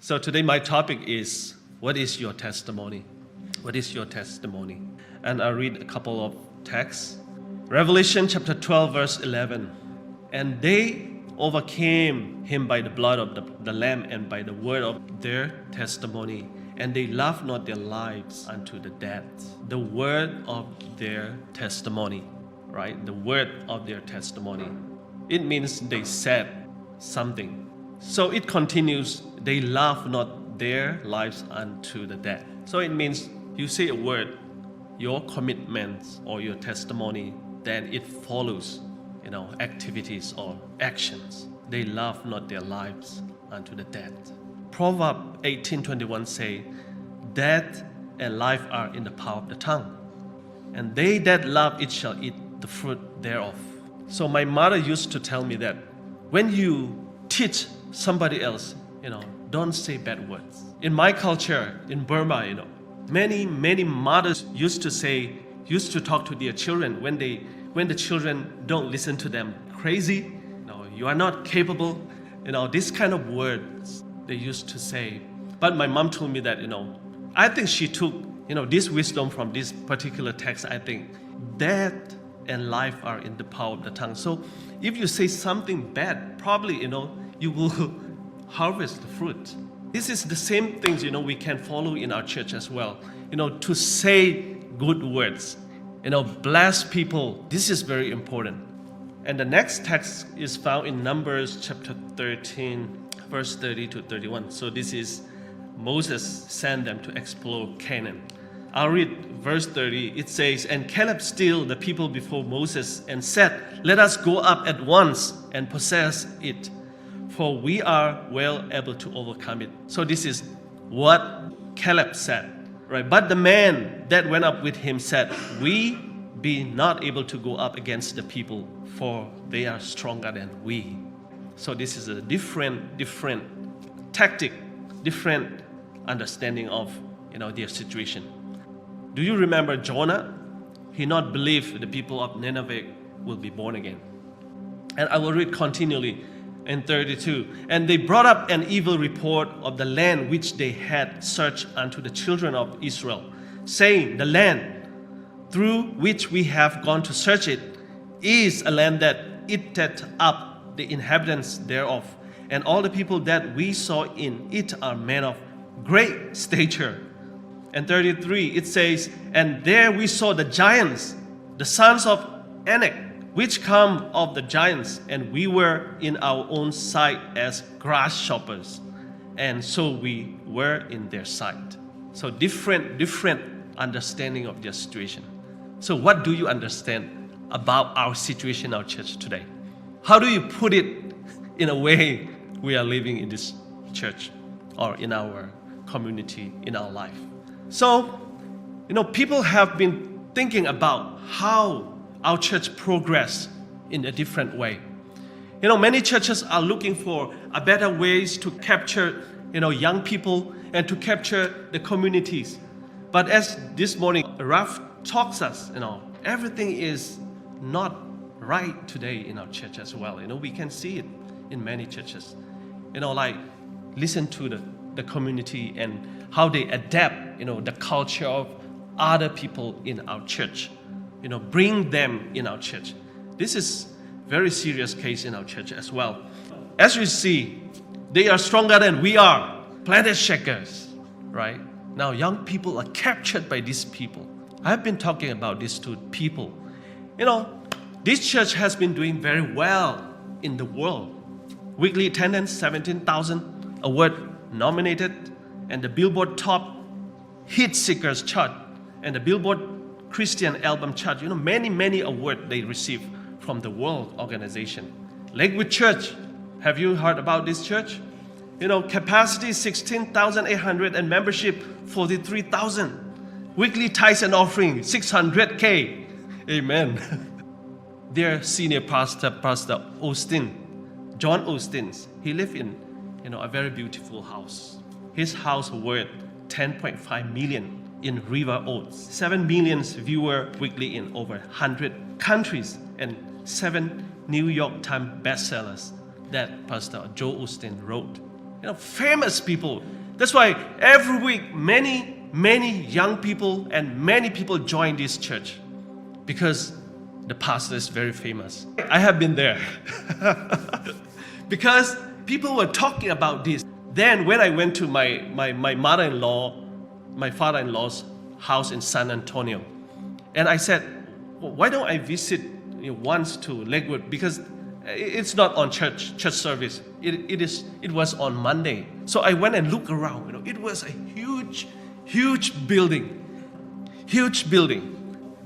So today my topic is, what is your testimony? What is your testimony? And I'll read a couple of texts. Revelation chapter 12 verse 11. And they overcame him by the blood of the Lamb and by the word of their testimony. And they loved not their lives unto the death. The word of their testimony, right? The word of their testimony. It means they said something. So it continues, they love not their lives unto the death. So it means you say a word, your commitments or your testimony, then it follows, activities or actions. They love not their lives unto the death. Proverbs 18:21 say, death and life are in the power of the tongue, and they that love it shall eat the fruit thereof. So my mother used to tell me that when you teach somebody else, don't say bad words. In my culture, in Burma, many mothers used to talk to their children when the children don't listen to them. Crazy, you are not capable, this kind of words they used to say. But my mom told me that, I think she took, this wisdom from this particular text. I think death and life are in the power of the tongue. So if you say something bad, probably, you will harvest the fruit. This is the same things, we can follow in our church as well. To say good words, bless people. This is very important. And the next text is found in Numbers chapter 13, verse 30 to 31. So this is Moses sent them to explore Canaan. I'll read verse 30. It says, and Caleb stilled the people before Moses and said, let us go up at once and possess it, for we are well able to overcome it. So this is what Caleb said, right? But the man that went up with him said, we be not able to go up against the people, for they are stronger than we. So this is a different tactic, different understanding of their situation. Do you remember Jonah? He not believed the people of Nineveh will be born again. And I will read continually in 32. And they brought up an evil report of the land which they had searched unto the children of Israel, saying, the land through which we have gone to search it is a land that eateth up the inhabitants thereof. And all the people that we saw in it are men of great stature. And 33, it says, and there we saw the giants, the sons of Anak, which come of the giants, and we were in our own sight as grasshoppers, and so we were in their sight. So different understanding of their situation. So what do you understand about our situation in our church today? How do you put it in a way we are living in this church or in our community, in our life? So, people have been thinking about how our church progress in a different way. Many churches are looking for a better ways to capture, young people and to capture the communities. But as this morning, Ralph talks us, everything is not right today in our church as well. We can see it in many churches. Listen to the community and how they adapt, the culture of other people in our church. Bring them in our church. This is very serious case in our church as well. As you see, they are stronger than we are. Planet shakers, right? Now young people are captured by these people. I've been talking about this to people. This church has been doing very well in the world. Weekly attendance, 17,000, award nominated, and the Billboard Top Hit Seekers chart, and the Billboard Christian Album chart. Many awards they receive from the world organization. Lakewood Church, have you heard about this church? Capacity 16,800 and membership 43,000. Weekly tithes and offering 600K. Amen. Their senior pastor, Pastor Austin, John Austin, he lived in a very beautiful house. His house worth 10.5 million in River Oaks. 7 million viewers weekly in over 100 countries, and 7 New York Times bestsellers that Pastor Joe Austin wrote. famous people. That's why every week many young people and many people join this church because the pastor is very famous. I have been there because people were talking about this. Then when I went to my mother-in-law, my father-in-law's house in San Antonio, and I said, well, why don't I visit once to Lakewood? Because it's not on church service. It was on Monday. So I went and looked around. It was a huge building.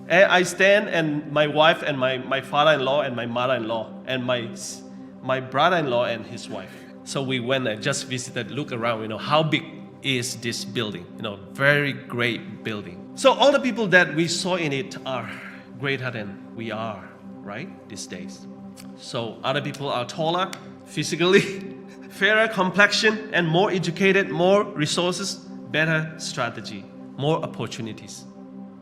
And I stand, and my wife and my father-in-law and my mother-in-law and my brother-in-law and his wife. So we went and just visited, look around, how big is this building? Very great building. So all the people that we saw in it are greater than we are, right, these days. So other people are taller, physically, fairer complexion, and more educated, more resources, better strategy, more opportunities.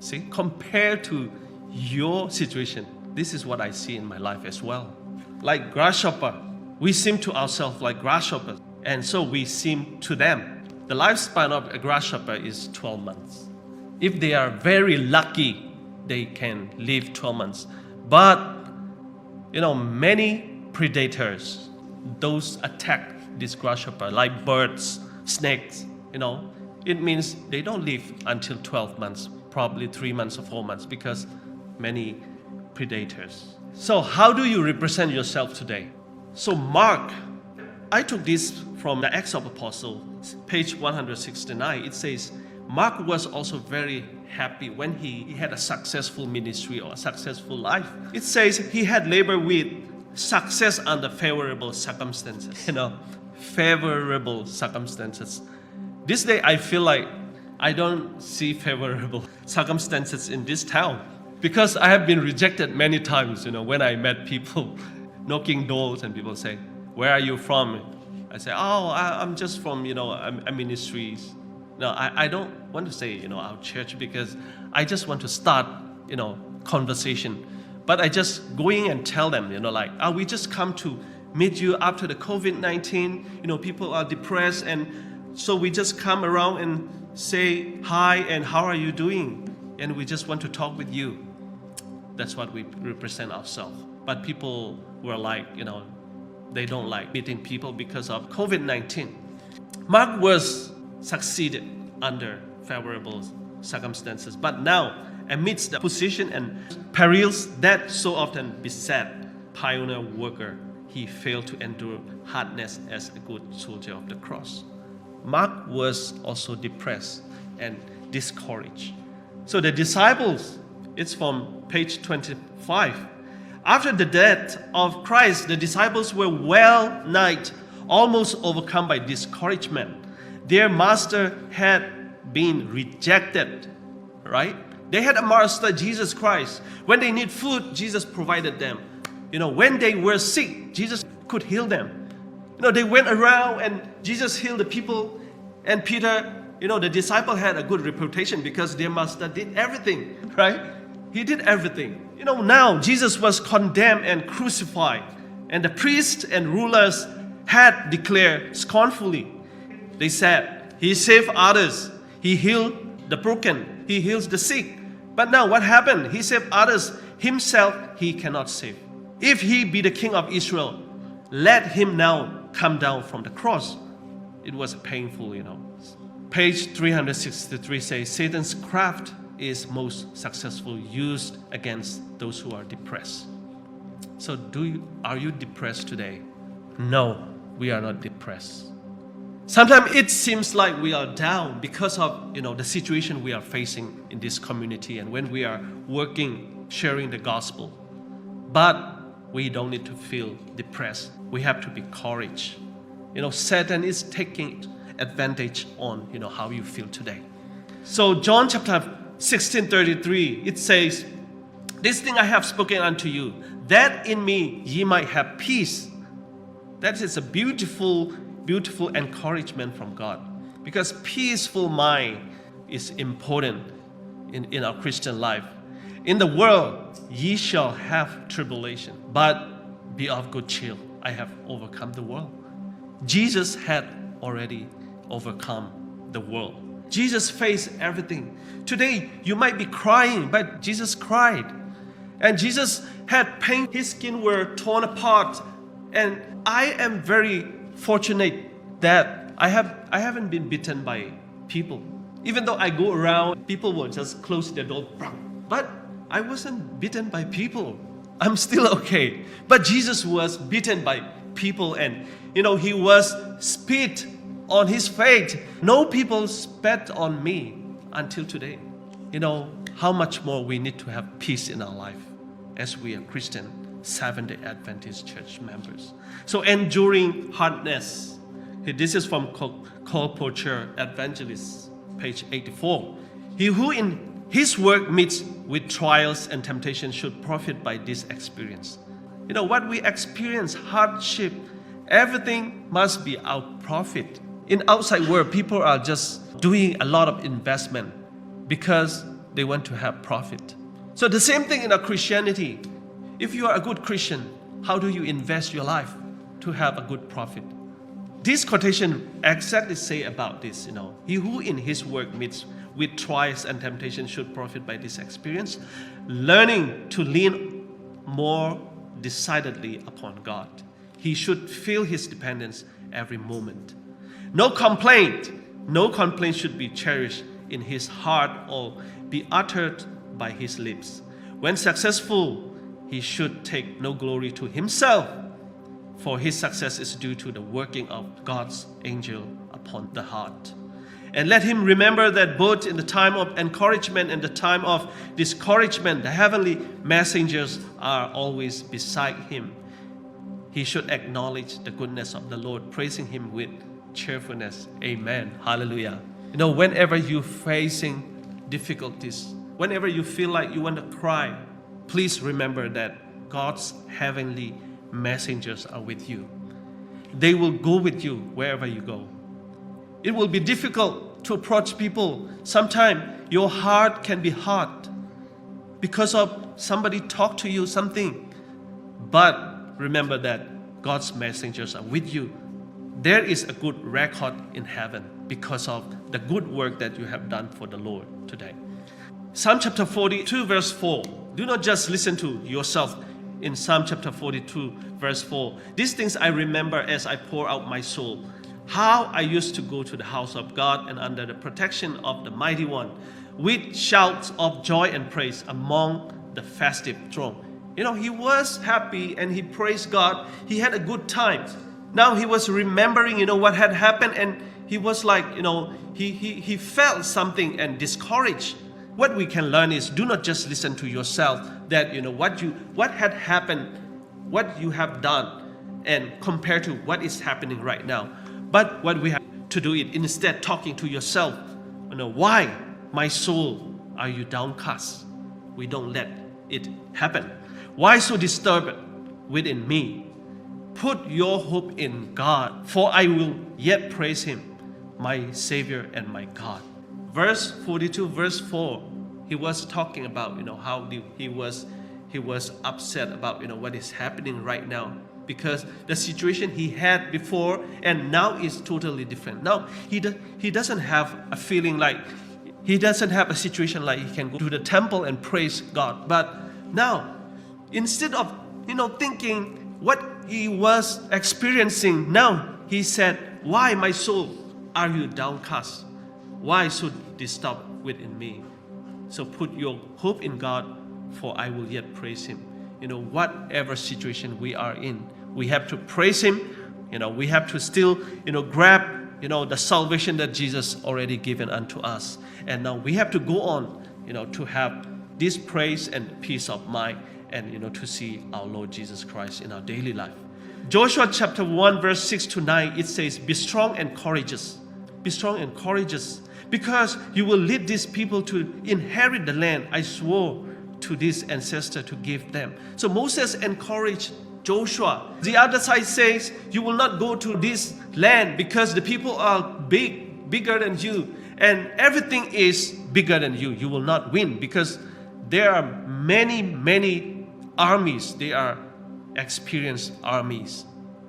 See, compared to your situation, this is what I see in my life as well. Like grasshopper, we seem to ourselves like grasshoppers, and so we seem to them. The lifespan of a grasshopper is 12 months. If they are very lucky, they can live 12 months. But, many predators, those attack this grasshopper, like birds, snakes, it means they don't live until 12 months, probably 3 months or 4 months, because many predators. So how do you represent yourself today? So Mark, I took this from the Acts of Apostles, page 169. It says, Mark was also very happy when he had a successful ministry or a successful life. It says he had labored with success under favorable circumstances. Favorable circumstances. This day I feel like I don't see favorable circumstances in this town because I have been rejected many times, when I met people knocking doors and people say, where are you from? I say, I'm just from, a ministries. No, I don't want to say, our church because I just want to start, conversation. But I just going and tell them, we just come to meet you after the COVID-19. People are depressed, and so we just come around and say hi and how are you doing? And we just want to talk with you. That's what we represent ourselves. But people were like, they don't like meeting people because of COVID-19. Mark was succeeded under favorable circumstances, but now amidst the position and perils that so often beset pioneer worker, he failed to endure hardness as a good soldier of the cross. Mark was also depressed and discouraged. So the disciples, it's from page 25. After the death of Christ, the disciples were well nigh almost overcome by discouragement. Their master had been rejected, right? They had a master, Jesus Christ. When they need food, Jesus provided them. When they were sick, Jesus could heal them. They went around and Jesus healed the people. And Peter, the disciple had a good reputation because their master did everything, right? He did everything. Now Jesus was condemned and crucified. And the priests and rulers had declared scornfully. They said, he saved others. He healed the broken. He heals the sick. But now what happened? He saved others. Himself he cannot save. If he be the king of Israel, let him now come down from the cross. It was painful, Page 363 says, Satan's craft is most successful used against those who are depressed. So are you depressed today? No, we are not depressed. Sometimes it seems like we are down because of the situation we are facing in this community and when we are working, sharing the gospel. But we don't need to feel depressed. We have to be courage. Satan is taking advantage on how you feel today. So John chapter 16:33, it says, this thing I have spoken unto you, that in me ye might have peace. That is a beautiful encouragement from God. Because peaceful mind is important in our Christian life. In the world, ye shall have tribulation, but be of good cheer. I have overcome the world. Jesus had already overcome the world. Jesus faced everything. Today, you might be crying, but Jesus cried. And Jesus had pain. His skin were torn apart. And I am very fortunate that I haven't been bitten by people. Even though I go around, people will just close their door. But I wasn't bitten by people. I'm still okay. But Jesus was bitten by people, and he was spit on his face. No people spat on me until today. How much more we need to have peace in our life as we are Christian Seventh-day Adventist church members. So enduring hardness. This is from Cole Porcher, Evangelist, page 84. He who in his work meets with trials and temptation should profit by this experience. What we experience, hardship, everything must be our profit. In outside world, people are just doing a lot of investment because they want to have profit. So the same thing in our Christianity. If you are a good Christian, how do you invest your life to have a good profit? This quotation exactly say about this. He who in his work meets with trials and temptation should profit by this experience, learning to lean more decidedly upon God. He should feel his dependence every moment. No complaint should be cherished in his heart or be uttered by his lips. When successful, he should take no glory to himself, for his success is due to the working of God's angel upon the heart. And let him remember that both in the time of encouragement and the time of discouragement, the heavenly messengers are always beside him. He should acknowledge the goodness of the Lord, praising him with cheerfulness. Amen. Hallelujah. Whenever you're facing difficulties, whenever you feel like you want to cry, please remember that God's heavenly messengers are with you. They will go with you wherever you go. It will be difficult to approach people. Sometimes your heart can be hard because of somebody talk to you something. But remember that God's messengers are with you. There is a good record in heaven because of the good work that you have done for the Lord today. Psalm chapter 42 verse 4. Do not just listen to yourself. In Psalm chapter 42 verse 4. These things I remember as I pour out my soul. How I used to go to the house of God and under the protection of the Mighty One with shouts of joy and praise among the festive throng. He was happy and he praised God. He had a good time. Now he was remembering, what had happened, and he was like, he felt something and discouraged. What we can learn is do not just listen to yourself that, what had happened, what you have done, and compare to what is happening right now. But what we have to do is instead talking to yourself, why, my soul, are you downcast? We don't let it happen. Why so disturbed within me? Put your hope in God, for I will yet praise him, my Savior and my God. Verse 42, verse 4, he was talking about, how he was upset about, what is happening right now. Because the situation he had before and now is totally different. Now, he doesn't have a feeling like, he doesn't have a situation like he can go to the temple and praise God. But now, instead of, thinking what he was experiencing, now he said, why, my soul, are you downcast? Why so disturbed within me? So put your hope in God, for I will yet praise him. Whatever situation we are in, we have to praise him. We have to still, grab, the salvation that Jesus already given unto us. And now we have to go on, to have this praise and peace of mind and, to see our Lord Jesus Christ in our daily life. Joshua chapter 1 verse 6 to 9, it says, be strong and courageous. Be strong and courageous, because you will lead these people to inherit the land I swore to this ancestor to give them. So Moses encouraged Joshua. The other side says, you will not go to this land because the people are bigger than you, and everything is bigger than you. You will not win because there are many armies. They are experienced armies.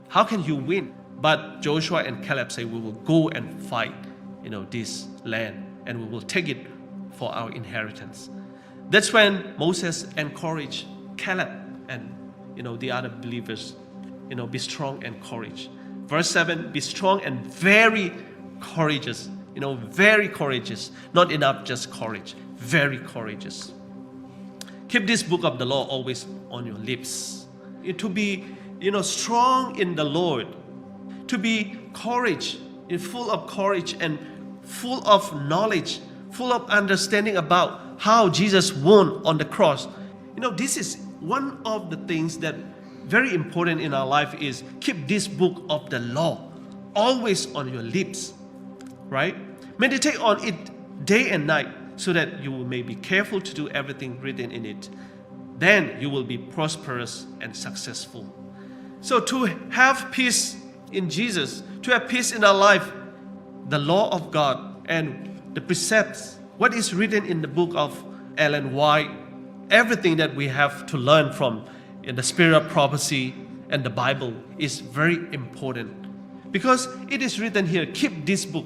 How can you win? But Joshua and Caleb say, we will go and fight, this land, and we will take it for our inheritance. That's when Moses encouraged Caleb and, the other believers, be strong and courageous. Verse 7, be strong and very courageous. Very courageous. Not enough just courage. Very courageous. Keep this book of the law always on your lips. To be, strong in the Lord. To be full of courage and full of knowledge, full of understanding about how Jesus won on the cross. This is one of the things that very important in our life is keep this book of the law always on your lips, right? Meditate on it day and night so that you may be careful to do everything written in it. Then you will be prosperous and successful. So to have peace in Jesus, to have peace in our life, the law of God and the precepts, what is written in the book of Ellen White, everything that we have to learn from in the spirit of prophecy and the Bible is very important. Because it is written here, keep this book.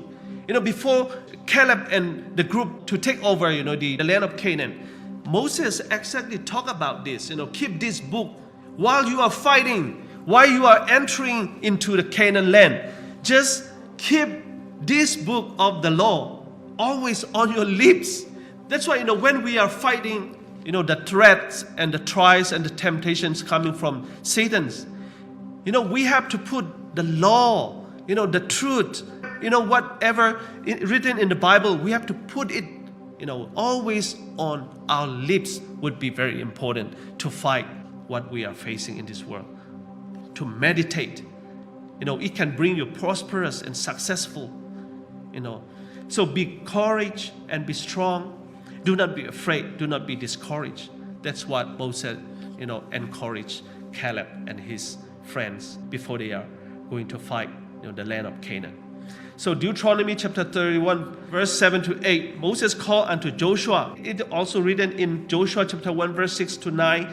Before Caleb and the group to take over, the land of Canaan, Moses exactly talked about this. Keep this book while you are fighting, while you are entering into the Canaan land. Just keep this book of the law always on your lips. That's why, when we are fighting, the threats and the trials and the temptations coming from Satan's, we have to put the law, the truth, whatever written in the Bible, we have to put it, always on our lips would be very important to fight what we are facing in this world. To meditate, it can bring you prosperous and successful, So be courageous and be strong. Do not be afraid. Do not be discouraged. That's what Moses, encouraged Caleb and his friends before they are going to fight, the land of Canaan. So Deuteronomy chapter 31, verse 7 to 8, Moses called unto Joshua. It also written in Joshua chapter 1, verse 6 to 9.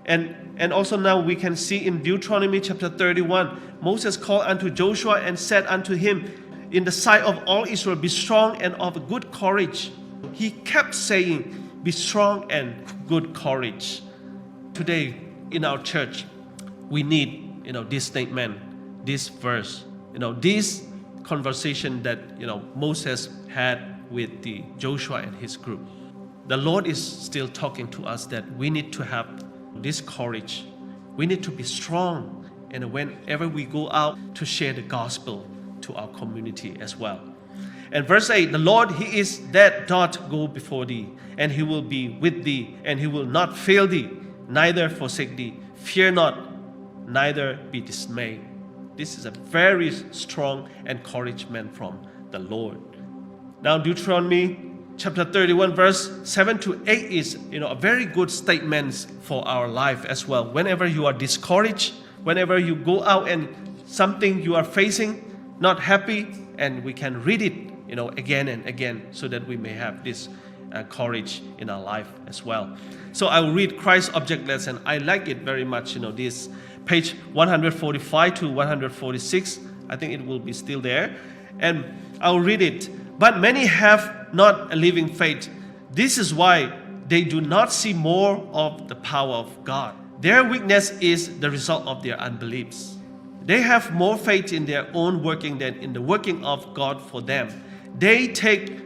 And also now we can see in Deuteronomy chapter 31, Moses called unto Joshua and said unto him, in the sight of all Israel, be strong and of good courage. He kept saying, be strong and good courage. Today in our church, we need, this statement, this verse, this conversation that, Moses had with the Joshua and his group. The Lord is still talking to us that we need to have this courage. We need to be strong. And whenever we go out to share the gospel to our community as well. And verse 8, the Lord, He is that doth go before thee, and He will be with thee, and He will not fail thee, neither forsake thee. Fear not, neither be dismayed. This is a very strong encouragement from the Lord. Now Deuteronomy chapter 31 verse 7 to 8 is a very good statement for our life as well. Whenever you are discouraged, whenever you go out and something you are facing, not happy, and we can read it again and again so that we may have this courage in our life as well. So I will read Christ's object lesson. I like it very much, this page 145 to 146. I think it will be still there. And I'll read it. But many have not a living faith. This is why they do not see more of the power of God. Their weakness is the result of their unbeliefs. They have more faith in their own working than in the working of God for them. They take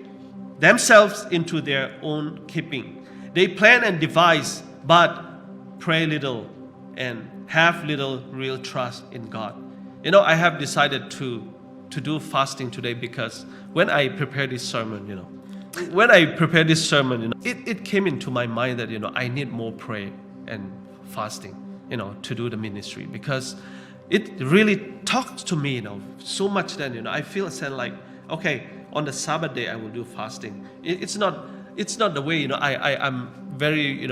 themselves into their own keeping. They plan and devise, but pray little and have little real trust in God. I have decided to do fasting today because when I prepared this sermon, it came into my mind that, I need more prayer and fasting, to do the ministry, because it really talks to me, so much that, I feel like, okay, on the Sabbath day I will do fasting. It's not the way, I'm very,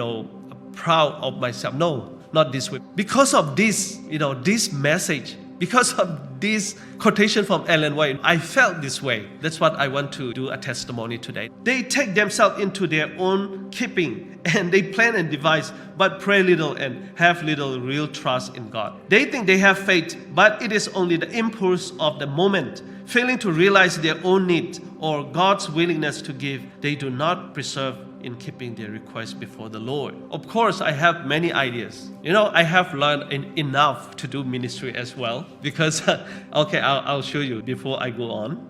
proud of myself. No, not this way. Because of this, this message, Because of this quotation from Ellen White, I felt this way. That's what I want to do a testimony today. They take themselves into their own keeping and they plan and devise, but pray little and have little real trust in God. They think they have faith, but it is only the impulse of the moment. Failing to realize their own need or God's willingness to give, they do not preserve in keeping their requests before the Lord. Of course, I have many ideas. I have learned enough to do ministry as well because, okay, I'll show you before I go on.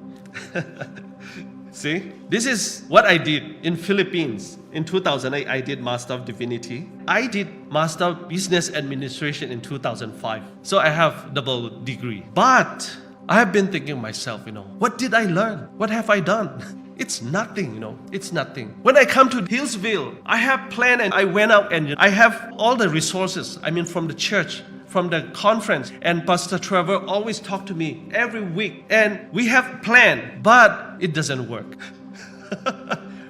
See, this is what I did in Philippines. In 2008, I did Master of Divinity. I did Master of Business Administration in 2005. So I have double degree. But I have been thinking myself, what did I learn? What have I done? It's nothing, it's nothing. When I come to Hillsville, I have planned and I went out and I have all the resources. From the church, from the conference. And Pastor Trevor always talk to me every week. And we have planned, but it doesn't work.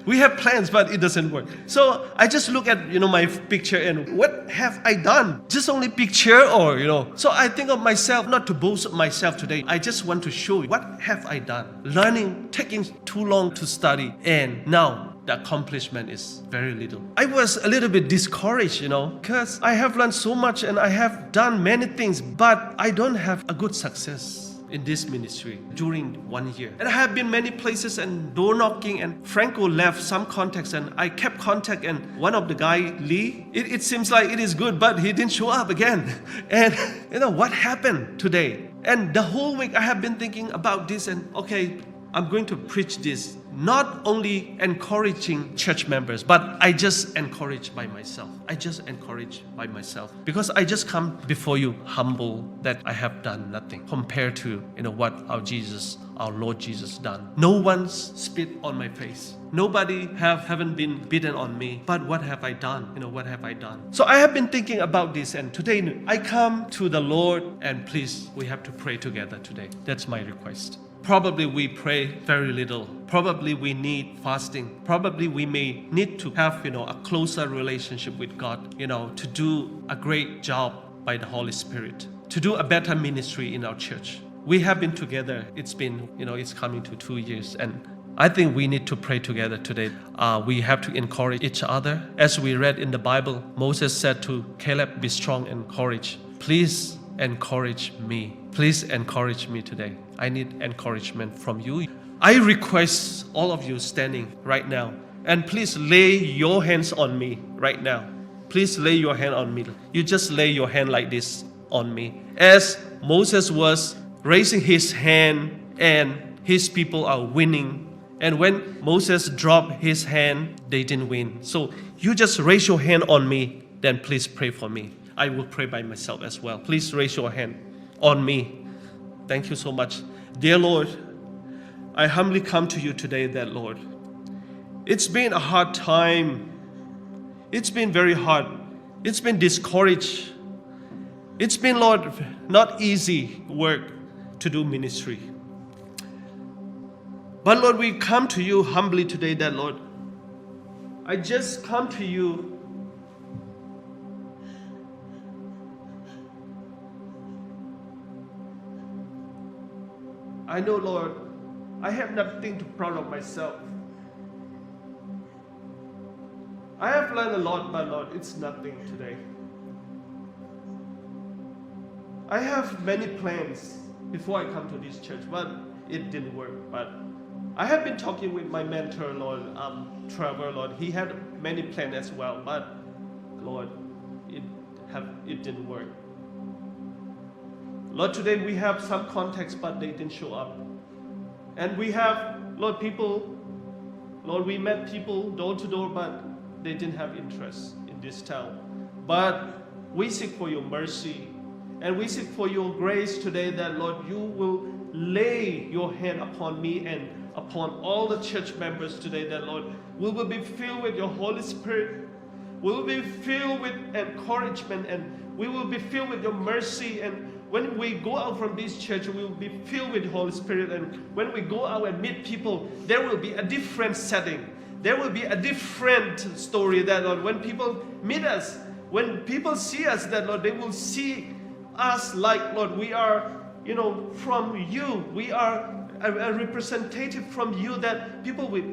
We have plans, but it doesn't work. So I just look at, my picture and what have I done? Just only picture or, So I think of myself, not to boast of myself today. I just want to show you what have I done. Learning, taking too long to study. And now the accomplishment is very little. I was a little bit discouraged, because I have learned so much and I have done many things, but I don't have a good success in this ministry during 1 year. And I have been many places and door knocking, and Franco left some contacts and I kept contact, and one of the guy, Lee, it seems like it is good, but he didn't show up again. And what happened today? And the whole week I have been thinking about this and okay, I'm going to preach this, not only encouraging church members, but I just encourage by myself. Because I just come before you humble that I have done nothing compared to what our Lord Jesus done. No one's spit on my face. Nobody haven't been beaten on me. But what have I done? What have I done? So I have been thinking about this, and today I come to the Lord, and please, we have to pray together today. That's my request. Probably we pray very little. Probably we need fasting. Probably we may need to have, a closer relationship with God, to do a great job by the Holy Spirit, to do a better ministry in our church. We have been together. It's been, it's coming to 2 years. And I think we need to pray together today. We have to encourage each other. As we read in the Bible, Moses said to Caleb, be strong and courage. Please encourage me. Please encourage me today. I need encouragement from you. I request all of you standing right now, and please lay your hands on me right now. Please lay your hand on me. You just lay your hand like this on me. As Moses was raising his hand and his people are winning. And when Moses dropped his hand, they didn't win. So you just raise your hand on me, then please pray for me. I will pray by myself as well. Please raise your hand on me. Thank you so much. Dear Lord, I humbly come to you today that, Lord, it's been a hard time. It's been very hard. It's been discouraged. It's been, Lord, not easy work to do ministry. But Lord, we come to you humbly today that, Lord, I just come to you I know, Lord, I have nothing to proud of myself. I have learned a lot, but Lord, it's nothing today. I have many plans before I come to this church, but it didn't work. But I have been talking with my mentor, Lord, Trevor, Lord. He had many plans as well, but Lord, it didn't work. Lord, today we have some contacts, but they didn't show up. And we have, Lord, people, Lord, we met people door to door, but they didn't have interest in this town. But we seek for your mercy, and we seek for your grace today that, Lord, you will lay your hand upon me and upon all the church members today that, Lord, we will be filled with your Holy Spirit. We will be filled with encouragement, and we will be filled with your mercy. And when we go out from this church, we will be filled with the Holy Spirit. And when we go out and meet people, there will be a different setting. There will be a different story that, Lord, when people meet us, when people see us, that, Lord, they will see us like, Lord, we are from you. We are a representative from you, that people will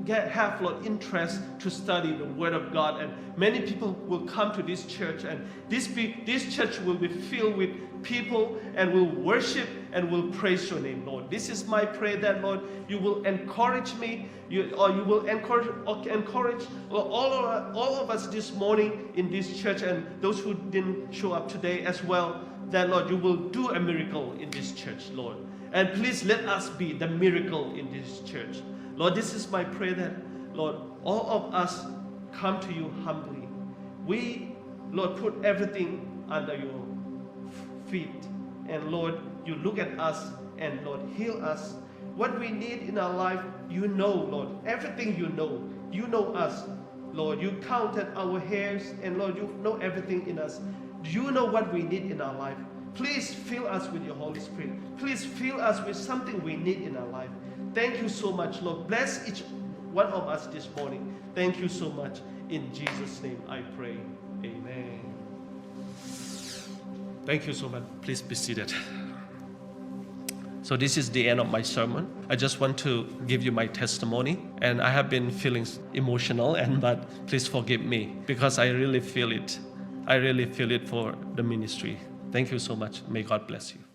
have interest to study the Word of God, and many people will come to this church, and this church will be filled with people and will worship and will praise your name, Lord. This is my prayer, that Lord, you will encourage me, you will encourage all of us this morning in this church, and those who didn't show up today as well, that Lord, you will do a miracle in this church, Lord. And please let us be the miracle in this church. Lord, this is my prayer, that, Lord, all of us come to you humbly. We, Lord, put everything under your feet. And Lord, you look at us and, Lord, heal us. What we need in our life, you know, Lord. Everything you know us. Lord, you counted our hairs, and Lord, you know everything in us. You know what we need in our life. Please fill us with your Holy Spirit. Please fill us with something we need in our life. Thank you so much, Lord. Bless each one of us this morning. Thank you so much. In Jesus' name I pray. Amen. Thank you so much. Please be seated. So this is the end of my sermon. I just want to give you my testimony, and I have been feeling emotional, but please forgive me, because I really feel it. I really feel it for the ministry. Thank you so much. May God bless you.